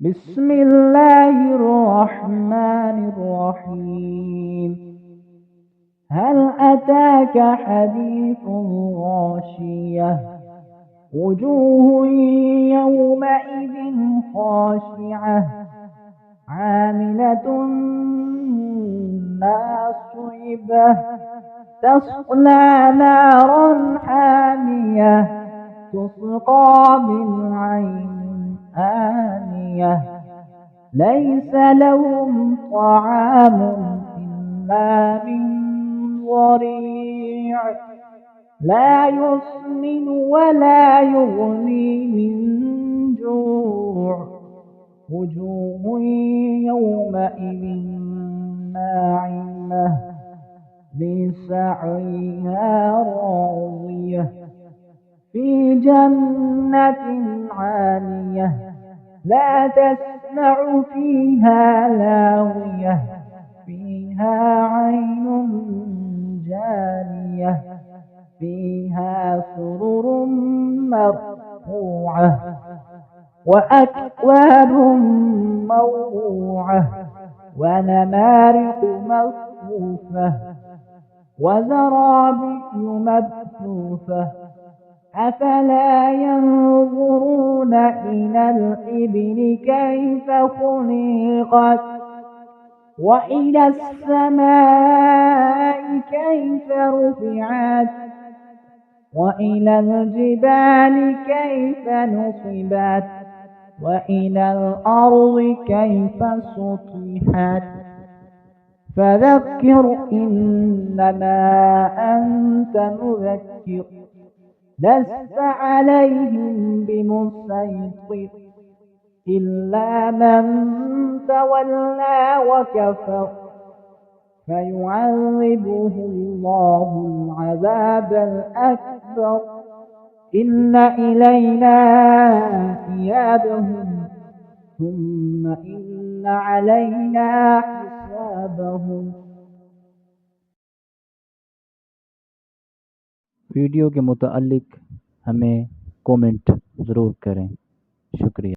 بسم الله الرحمن الرحيم. هل أتاك حديث الغاشية؟ وجوه يومئذ خاشعة عاملة ناصبة تصلى نارا حامية تسقى من عين آنية ليس لهم طعام إلا من ضريع لا يسمن ولا يغني من جوع وجوه يومئذ ناعمة لسعيها راضية في جنة عالية لا تسمع فيها لاغية فيها عين جارية فيها سرر مرفوعة وأكواب موضوعة ونمارق مصفوفة وزرابي مبثوثة أفلا ينظرون إلى الإبل كيف خلقت وإلى السماء كيف رفعت وإلى الجبال كيف نصبت وإلى الأرض كيف سطحت فذكر إنما أنت مذكر لست عليهم بمسيطر إلا من تولى وكفر فيعذبه الله العذاب الأكبر إن إلينا إيابهم ثم إن علينا حسابهم। वीडियो के मुतालिक हमें कमेंट ज़रूर करें। शुक्रिया।